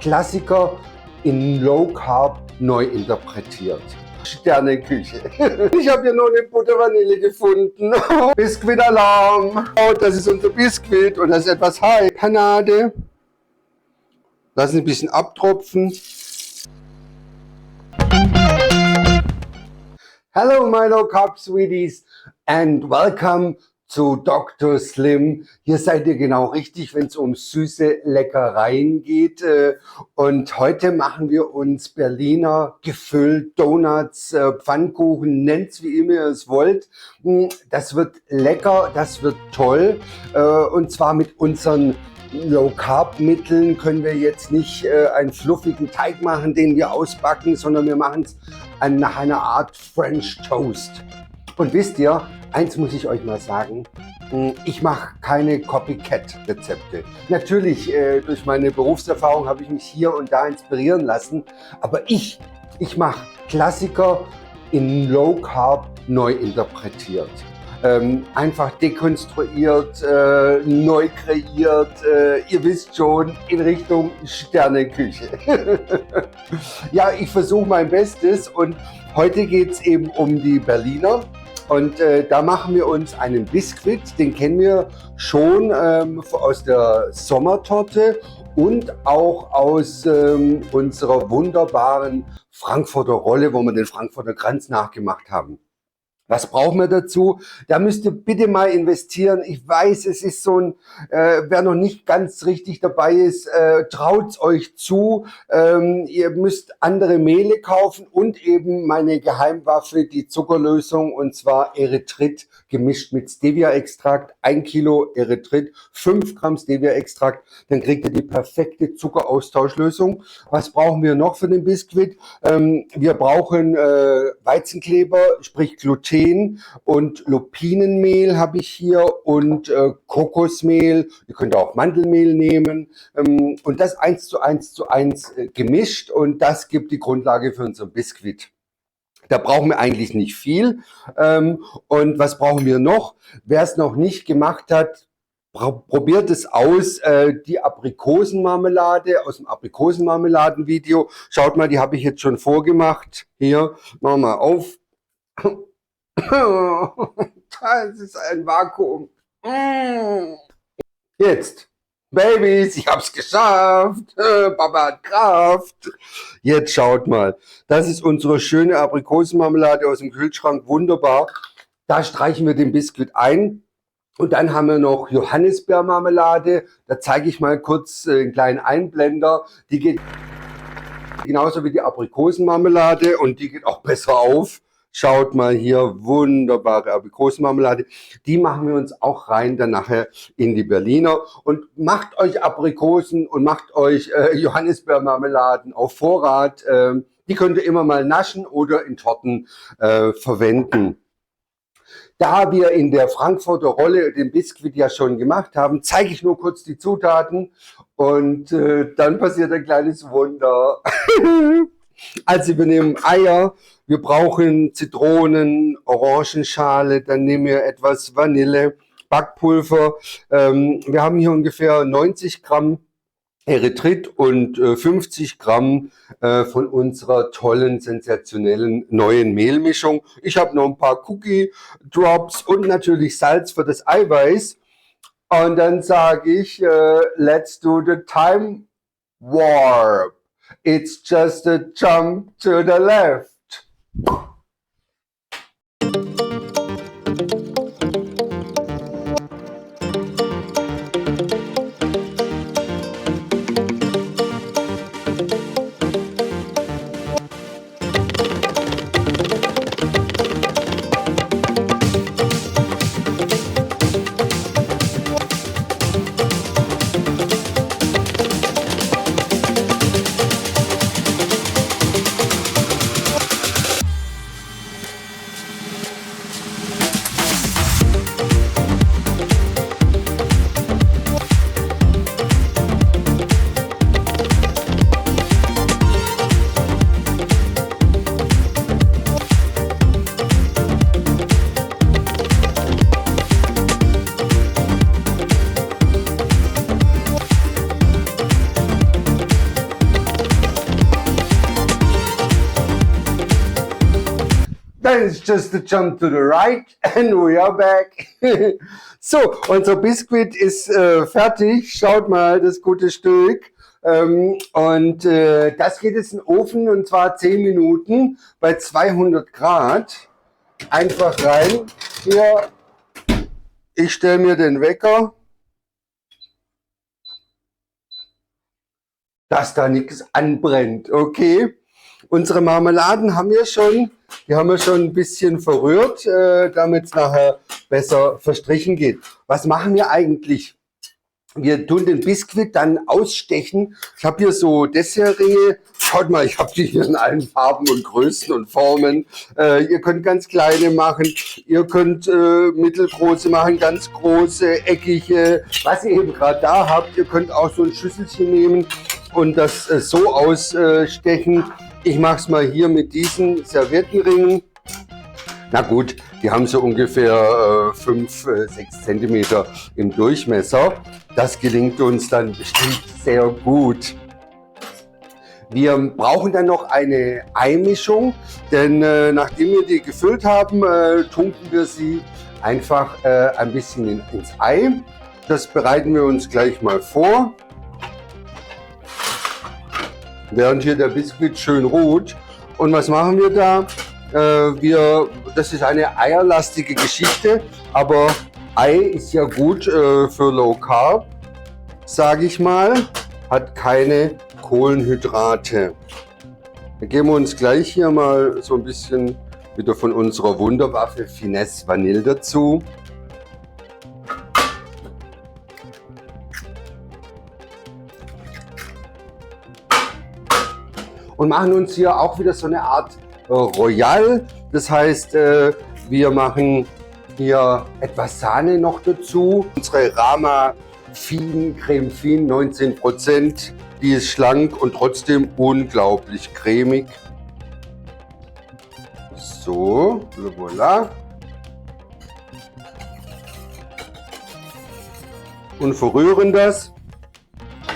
Klassiker in Low Carb neu interpretiert. Sterneküche. Ich habe hier noch eine Buttervanille gefunden. Biskuitalarm. Oh, das ist unser Biskuit und das ist etwas heiß. Panade. Lassen ein bisschen abtropfen. Hello my Low Carb Sweeties and welcome zu Dr. Slim. Hier seid ihr genau richtig, wenn es um süße Leckereien geht. Und heute machen wir uns Berliner gefüllt, Donuts, Pfannkuchen, nennt's wie immer ihr es wollt. Das wird lecker, das wird toll. Und zwar mit unseren Low-Carb-Mitteln können wir jetzt nicht einen fluffigen Teig machen, den wir ausbacken, sondern wir machen es nach einer Art French Toast. Und wisst ihr, eins muss ich euch mal sagen, ich mache keine Copycat-Rezepte. Natürlich, durch meine Berufserfahrung habe ich mich hier und da inspirieren lassen, aber ich mache Klassiker in Low Carb neu interpretiert. Einfach dekonstruiert, neu kreiert, ihr wisst schon, in Richtung Sterneküche. Ja, ich versuche mein Bestes und heute geht es eben um die Berliner. Und da machen wir uns einen Biskuit, den kennen wir schon aus der Sommertorte und auch aus unserer wunderbaren Frankfurter Rolle, wo wir den Frankfurter Kranz nachgemacht haben. Was brauchen wir dazu? Da müsst ihr bitte mal investieren. Ich weiß, es ist so ein, wer noch nicht ganz richtig dabei ist, traut's euch zu. Ihr müsst andere Mehle kaufen und eben meine Geheimwaffe, die Zuckerlösung, und zwar Erythrit gemischt mit Stevia-Extrakt. 1 Kilo Erythrit, 5 Gramm Stevia-Extrakt. Dann kriegt ihr die perfekte Zuckeraustauschlösung. Was brauchen wir noch für den Biskuit? Wir brauchen Weizenkleber, sprich Gluten. Und Lupinenmehl habe ich hier und Kokosmehl. Ihr könnt auch Mandelmehl nehmen und das 1:1:1 gemischt und das gibt die Grundlage für unseren Biskuit. Da brauchen wir eigentlich nicht viel. Und was brauchen wir noch? Wer es noch nicht gemacht hat, probiert es aus, die Aprikosenmarmelade aus dem Aprikosenmarmeladen-Video. Schaut mal, die habe ich jetzt schon vorgemacht. Hier, machen wir auf. Das ist ein Vakuum. Jetzt, Babys, ich hab's geschafft. Papa hat Kraft. Jetzt schaut mal. Das ist unsere schöne Aprikosenmarmelade aus dem Kühlschrank. Wunderbar. Da streichen wir den Biskuit ein. Und dann haben wir noch Johannisbeermarmelade. Da zeige ich mal kurz einen kleinen Einblender. Die geht genauso wie die Aprikosenmarmelade und die geht auch besser auf. Schaut mal hier, wunderbare Aprikosenmarmelade. Die machen wir uns auch rein dann nachher in die Berliner. Und macht euch Aprikosen und macht euch Johannisbeermarmeladen auf Vorrat. Die könnt ihr immer mal naschen oder in Torten verwenden. Da wir in der Frankfurter Rolle den Biskuit ja schon gemacht haben, zeige ich nur kurz die Zutaten und dann passiert ein kleines Wunder. Also wir nehmen Eier, wir brauchen Zitronen, Orangenschale, dann nehmen wir etwas Vanille, Backpulver. Wir haben hier ungefähr 90 Gramm Erythrit und 50 Gramm von unserer tollen, sensationellen neuen Mehlmischung. Ich habe noch ein paar Cookie Drops und natürlich Salz für das Eiweiß. Und dann sage ich, let's do the time warp. It's just a jump to the left. then it's just a jump to the right and we are back. So, unser Biskuit ist fertig. Schaut mal, das gute Stück. Das geht jetzt in den Ofen und zwar 10 Minuten bei 200 Grad. Einfach rein. Hier, ich stelle mir den Wecker, dass da nichts anbrennt, okay? Unsere Marmeladen haben wir schon, die haben wir schon ein bisschen verrührt, damit es nachher besser verstrichen geht. Was machen wir eigentlich? Wir tun den Biskuit dann ausstechen. Ich habe hier so Dessertringe. Schaut mal, ich habe die hier in allen Farben und Größen und Formen. Ihr könnt ganz kleine machen, ihr könnt mittelgroße machen, ganz große, eckige, was ihr eben gerade da habt. Ihr könnt auch so ein Schüsselchen nehmen und das so ausstechen. Ich mache es mal hier mit diesen Serviettenringen. Na gut, die haben so ungefähr 5, 6 Zentimeter im Durchmesser. Das gelingt uns dann bestimmt sehr gut. Wir brauchen dann noch eine Eimischung, denn nachdem wir die gefüllt haben, tunken wir sie einfach ein bisschen ins Ei. Das bereiten wir uns gleich mal vor. Während hier der Biskuit schön ruht. Und was machen wir da? Das ist eine eierlastige Geschichte, aber Ei ist ja gut für Low Carb, sage ich mal, hat keine Kohlenhydrate. Dann geben wir uns gleich hier mal so ein bisschen wieder von unserer Wunderwaffe Finesse Vanille dazu. Und machen uns hier auch wieder so eine Art Royal. Das heißt, wir machen hier etwas Sahne noch dazu. Unsere Rama Creme Fine 19%. Die ist schlank und trotzdem unglaublich cremig. So, voilà. Und verrühren das.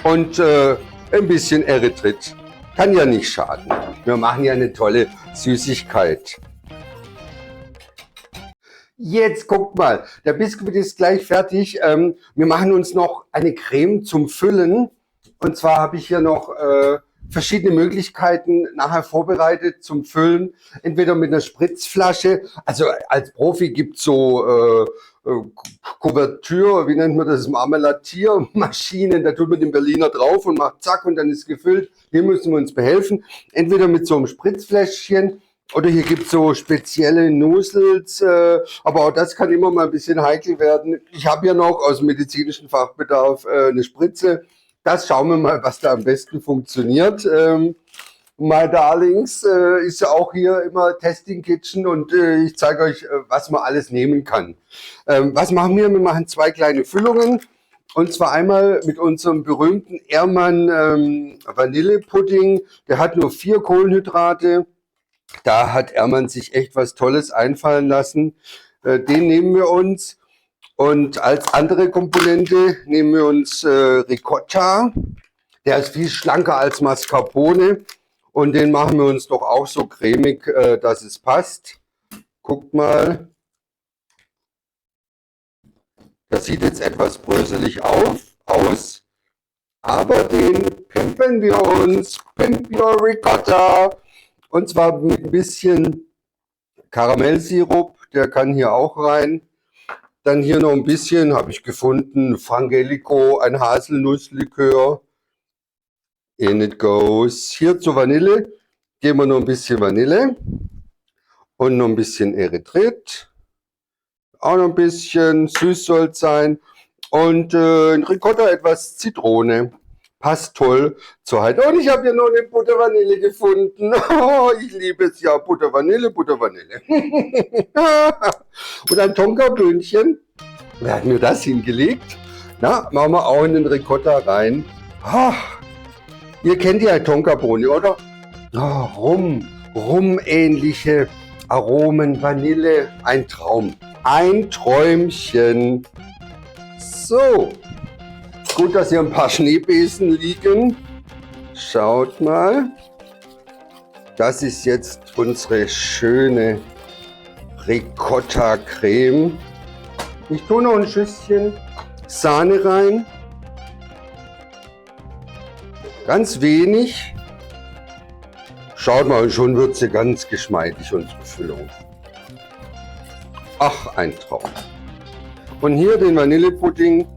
Und ein bisschen Erythrit. Kann ja nicht schaden. Wir machen ja eine tolle Süßigkeit. Jetzt guckt mal, der Biskuit ist gleich fertig. Wir machen uns noch eine Creme zum Füllen. Und zwar habe ich hier noch verschiedene Möglichkeiten nachher vorbereitet zum Füllen. Entweder mit einer Spritzflasche, also als Profi gibt es so Kuvertür, wie nennt man das, Marmeladiermaschinen, da tut man den Berliner drauf und macht zack und dann ist gefüllt. Hier müssen wir uns behelfen, entweder mit so einem Spritzfläschchen oder hier gibt es so spezielle Nozzles, aber auch das kann immer mal ein bisschen heikel werden. Ich habe ja noch aus dem medizinischen Fachbedarf eine Spritze. Das schauen wir mal, was da am besten funktioniert. My Darlings ist ja auch hier immer Testing Kitchen und ich zeige euch, was man alles nehmen kann. Was machen wir? Wir machen 2 kleine Füllungen und zwar einmal mit unserem berühmten Ehrmann Vanillepudding. Der hat nur 4 Kohlenhydrate. Da hat Ehrmann sich echt was Tolles einfallen lassen. Den nehmen wir uns. Und als andere Komponente nehmen wir uns Ricotta. Der ist viel schlanker als Mascarpone. Und den machen wir uns doch auch so cremig, dass es passt. Guckt mal. Das sieht jetzt etwas bröselig aus. Aber den pimpen wir uns. Pimp your Ricotta. Und zwar mit ein bisschen Karamellsirup. Der kann hier auch rein. Dann hier noch ein bisschen, habe ich gefunden, Frangelico, ein Haselnusslikör. In it goes. Hier zur Vanille geben wir noch ein bisschen Vanille und noch ein bisschen Erythrit. Auch noch ein bisschen, süß soll es sein. Und in Ricotta etwas Zitrone. Passt toll zur Halt. Und ich habe hier noch eine Buttervanille gefunden. Oh, ich liebe es ja. Buttervanille, Buttervanille. Und ein Tonka-Böhnchen. Wer hat mir das hingelegt? Na, machen wir auch in den Ricotta rein. Oh, ihr kennt ja Tonkabohne, oder? Oh, Rum-ähnliche Aromen, Vanille. Ein Traum. Ein Träumchen. So. Gut, dass hier ein paar Schneebesen liegen. Schaut mal. Das ist jetzt unsere schöne Ricotta-Creme. Ich tue noch ein Schüsschen Sahne rein. Ganz wenig. Schaut mal, und schon wird sie ganz geschmeidig, unsere Füllung. Ach, ein Traum. Und hier den Vanillepudding,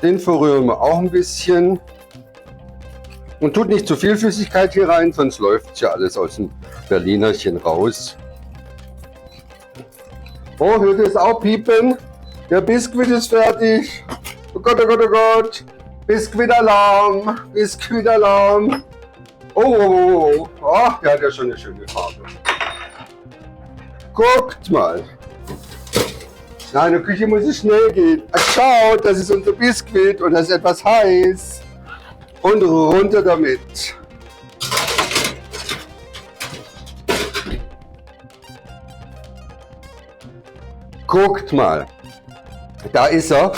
den verrühren wir auch ein bisschen. Und tut nicht zu viel Flüssigkeit hier rein, sonst läuft ja alles aus dem Berlinerchen raus. Oh, hört ihr es auch piepen? Der Biskuit ist fertig. Oh Gott, oh Gott, oh Gott. Biskuitalarm, Biskuitalarm. Oh, oh, oh, oh. Ach, der hat ja schon eine schöne Farbe. Guckt mal. Na, in der Küche muss es schnell gehen. Schaut, das ist unser Biskuit und das ist etwas heiß. Und runter damit. Guckt mal. Da ist er.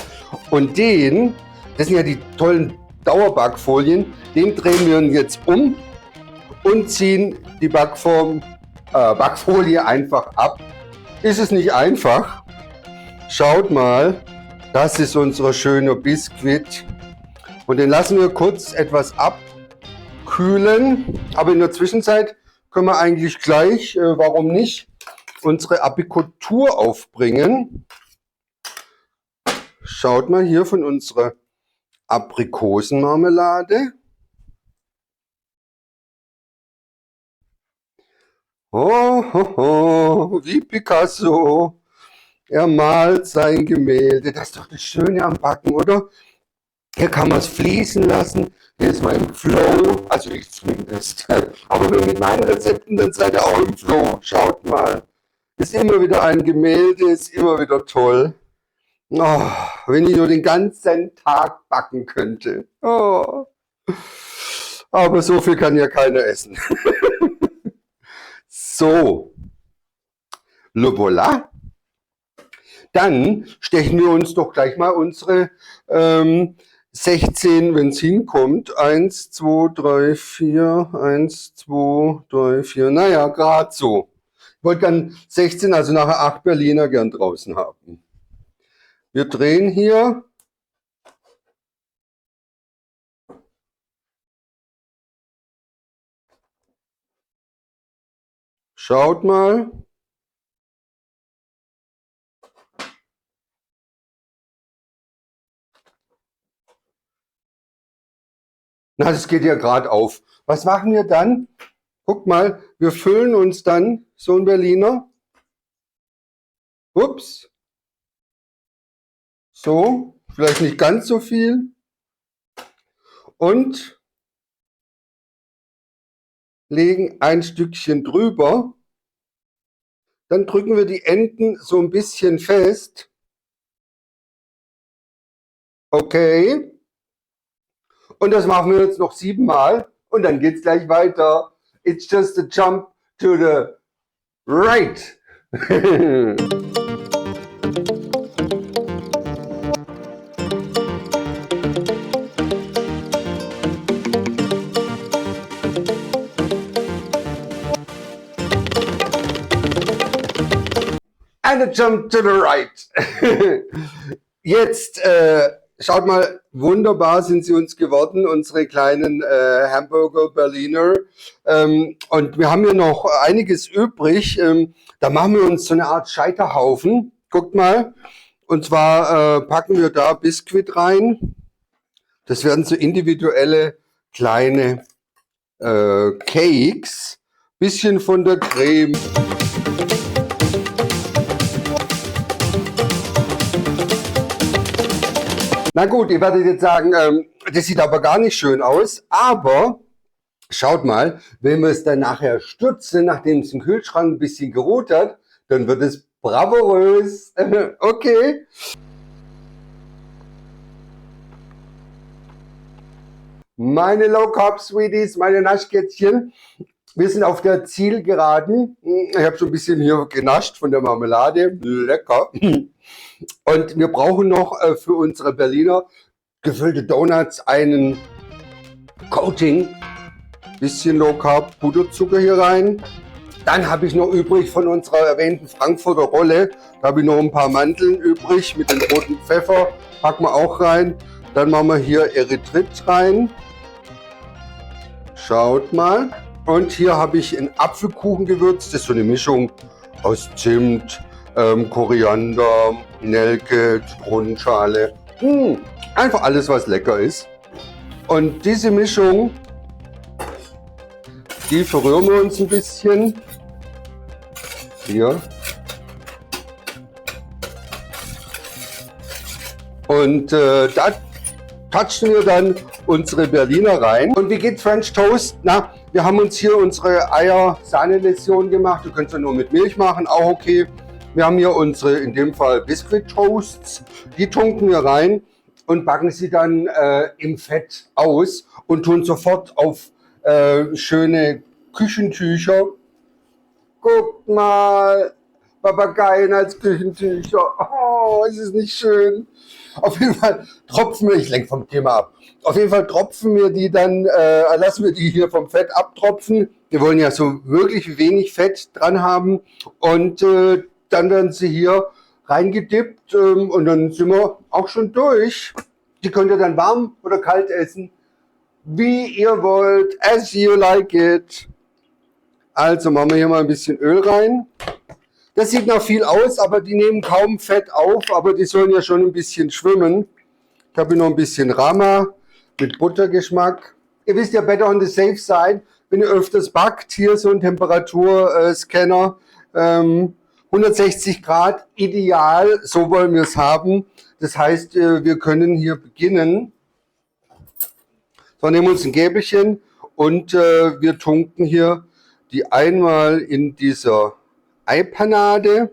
Und den, das sind ja die tollen Dauerbackfolien, den drehen wir jetzt um und ziehen die Backfolie einfach ab. Ist es nicht einfach? Schaut mal, das ist unser schöner Biskuit. Und den lassen wir kurz etwas abkühlen. Aber in der Zwischenzeit können wir eigentlich gleich, warum nicht, unsere Apikultur aufbringen. Schaut mal hier von unserer Aprikosenmarmelade. Oh, ho, ho, wie Picasso. Er malt sein Gemälde. Das ist doch das Schöne am Backen, oder? Hier kann man es fließen lassen. Hier ist man im Flow. Also ich zumindest. Aber mit meinen Rezepten, dann seid ihr auch im Flow. Schaut mal. Ist immer wieder ein Gemälde, ist immer wieder toll. Oh, wenn ich nur den ganzen Tag backen könnte. Oh. Aber so viel kann ja keiner essen. So. Le voilà. Dann stechen wir uns doch gleich mal unsere 16, wenn es hinkommt. 1, 2, 3, 4, 1, 2, 3, 4. Naja, gerade so. Ich wollte gern 16, also nachher 8 Berliner gern draußen haben. Wir drehen hier. Schaut mal. Na, das geht ja gerade auf. Was machen wir dann? Guck mal, wir füllen uns dann so ein Berliner. Ups. So, vielleicht nicht ganz so viel. Und legen ein Stückchen drüber. Dann drücken wir die Enden so ein bisschen fest. Okay. Und das machen wir jetzt noch 7 Mal. Und dann geht's gleich weiter. It's just a jump to the right. And a jump to the right. Jetzt schaut mal, wunderbar sind sie uns geworden, unsere kleinen Hamburger Berliner. Und wir haben hier noch einiges übrig. Da machen wir uns so eine Art Scheiterhaufen. Guckt mal. Und zwar packen wir da Biskuit rein. Das werden so individuelle kleine Cakes. Bisschen von der Creme. Na gut, ihr werdet jetzt sagen, das sieht aber gar nicht schön aus, aber schaut mal, wenn wir es dann nachher stürzen, nachdem es im Kühlschrank ein bisschen geruht hat, dann wird es bravourös. Okay. Meine Low Carb Sweeties, meine Naschkätzchen, wir sind auf der Zielgeraden. Ich habe schon ein bisschen hier genascht von der Marmelade. Lecker. Und wir brauchen noch für unsere Berliner gefüllte Donuts einen Coating. Bisschen Low Carb Puderzucker hier rein. Dann habe ich noch übrig von unserer erwähnten Frankfurter Rolle, da habe ich noch ein paar Mandeln übrig mit dem roten Pfeffer, packen wir auch rein. Dann machen wir hier Erythrit rein. Schaut mal. Und hier habe ich ein Apfelkuchengewürz, das ist so eine Mischung aus Zimt, Koriander, Nelke, Zitronenschale. Einfach alles, was lecker ist. Und diese Mischung, die verrühren wir uns ein bisschen. Hier. Und da touchen wir dann unsere Berliner rein. Und wie geht French Toast? Na, wir haben uns hier unsere Eier-Sahne-Läsion gemacht. Du könntest ja nur mit Milch machen, auch okay. Wir haben hier unsere, in dem Fall Biscuit Toasts. Die tunken wir rein und backen sie dann im Fett aus und tun sofort auf schöne Küchentücher. Guckt mal, Papageien als Küchentücher. Oh, ist es nicht schön? Auf jeden Fall tropfen wir, ich lenke vom Thema ab. Auf jeden Fall tropfen wir die dann, lassen wir die hier vom Fett abtropfen. Wir wollen ja so wirklich wenig Fett dran haben. Und dann werden sie hier reingedippt und dann sind wir auch schon durch. Die könnt ihr dann warm oder kalt essen, wie ihr wollt, as you like it. Also machen wir hier mal ein bisschen Öl rein. Das sieht noch viel aus, aber die nehmen kaum Fett auf, aber die sollen ja schon ein bisschen schwimmen. Ich habe hier noch ein bisschen Rama mit Buttergeschmack. Ihr wisst ja, better on the safe side, wenn ihr öfters backt. Hier so ein Temperaturscanner, 160 Grad, ideal, so wollen wir es haben. Das heißt, wir können hier beginnen. So, nehmen wir uns ein Gäbelchen und wir tunken hier die einmal in dieser Eipanade,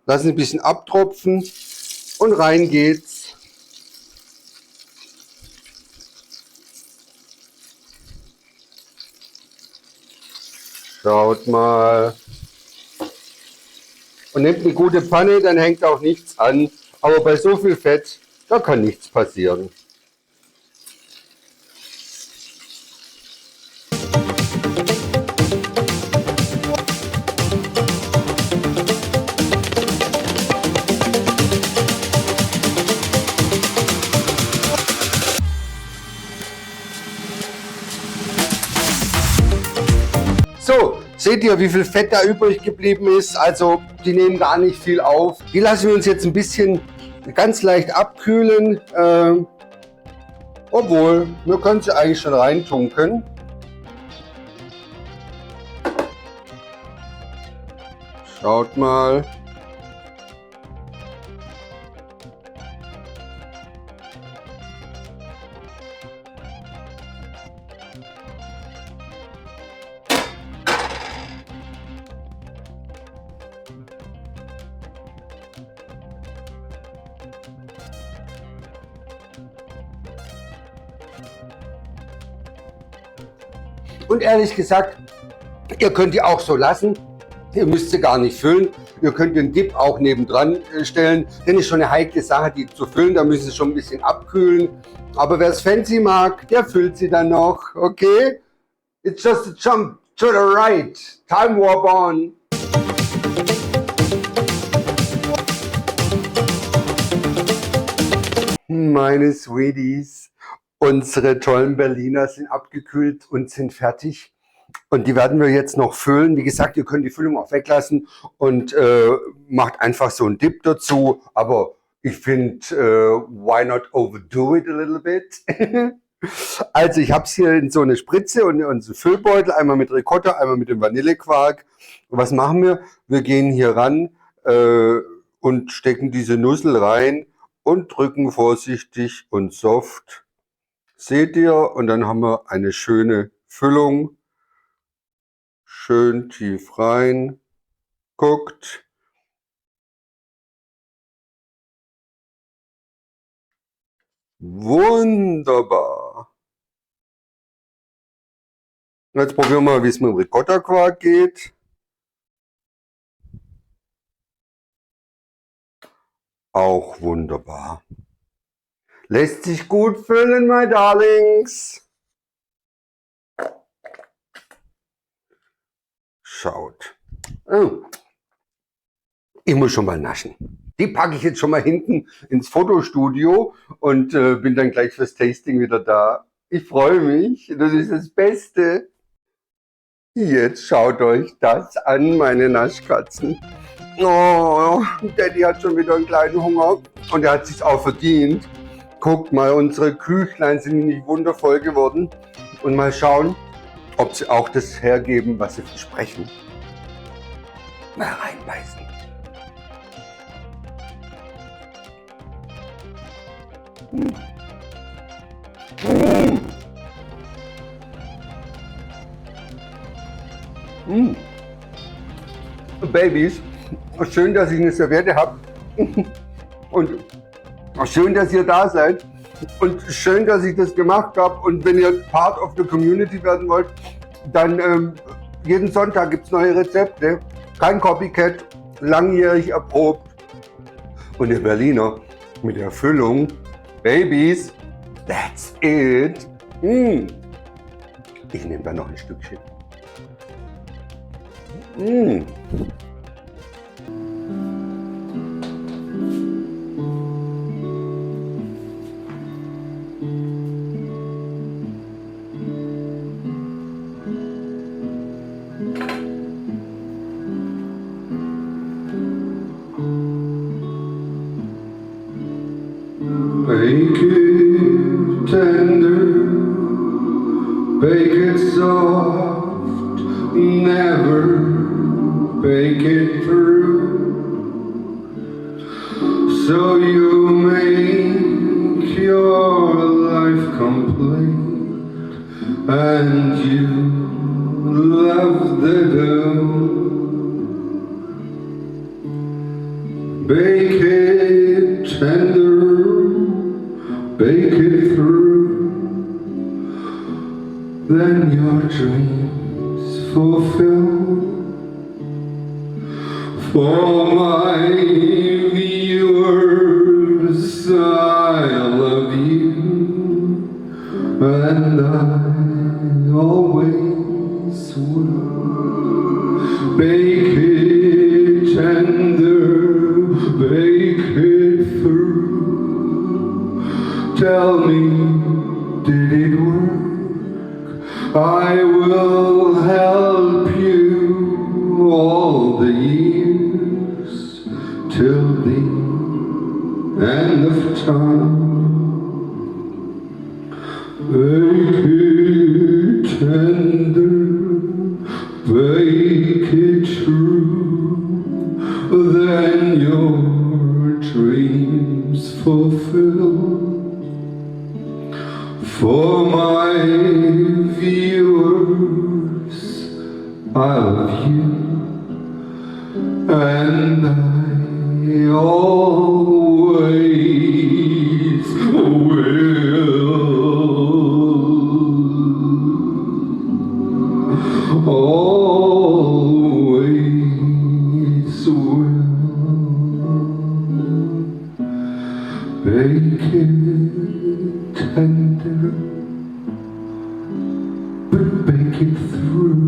lassen ein bisschen abtropfen und rein geht's. Schaut mal. Und nehmt eine gute Pfanne, dann hängt auch nichts an. Aber bei so viel Fett, da kann nichts passieren. So, seht ihr, wie viel Fett da übrig geblieben ist? Also, die nehmen gar nicht viel auf. Die lassen wir uns jetzt ein bisschen ganz leicht abkühlen. Obwohl, wir können sie eigentlich schon reintunken. Schaut mal. Und ehrlich gesagt, ihr könnt die auch so lassen. Ihr müsst sie gar nicht füllen. Ihr könnt den Dip auch nebendran stellen. Denn ist schon eine heikle Sache, die zu füllen. Da müssen sie schon ein bisschen abkühlen. Aber wer es fancy mag, der füllt sie dann noch. Okay? It's just a jump to the right. Time warp on. Meine Sweeties, unsere tollen Berliner sind abgekühlt und sind fertig. Und die werden wir jetzt noch füllen. Wie gesagt, ihr könnt die Füllung auch weglassen und macht einfach so einen Dip dazu. Aber ich finde, why not overdo it a little bit? Also ich habe es hier in so eine Spritze und so Füllbeutel, einmal mit Ricotta, einmal mit dem Vanillequark. Und was machen wir? Wir gehen hier ran und stecken diese Nussel rein und drücken vorsichtig und soft. Seht ihr? Und dann haben wir eine schöne Füllung. Schön tief rein. Guckt. Wunderbar. Jetzt probieren wir mal, wie es mit dem Ricotta-Quark geht. Auch wunderbar. Lässt sich gut füllen, my darlings. schaut. Oh. Ich muss schon mal naschen. Die packe ich jetzt schon mal hinten ins Fotostudio und bin dann gleich fürs Tasting wieder da. Ich freue mich, das ist das Beste. Jetzt schaut euch das an, meine Naschkatzen. Oh, Daddy hat schon wieder einen kleinen Hunger und er hat sich's auch verdient. Guckt mal, unsere Küchlein sind nicht wundervoll geworden. Und mal schauen, ob sie auch das hergeben, was sie versprechen. Mal reinbeißen. Babys, schön, dass ich eine Serviette habe. Und schön, dass ihr da seid. Und schön, dass ich das gemacht habe. Und wenn ihr Part of the Community werden wollt, dann jeden Sonntag gibt es neue Rezepte. Kein Copycat, langjährig erprobt. Und der Berliner mit der Füllung. Babys, that's it. Ich nehme da noch ein Stückchen. Bake it tender, bake it soft, never bake it through, so you make your life complete, and you love the dough. Bake it tender, bake it through, then your dreams fulfill. For my viewers, I love you, and I always will. Bake it tender, bake it through. Tell me, did it work? I will help you all the years till the end of time. Bake it tender, bake it true, then your dreams fulfill. For my viewers, I love you, and I always will. Always will. Bake it tender, but bake it through.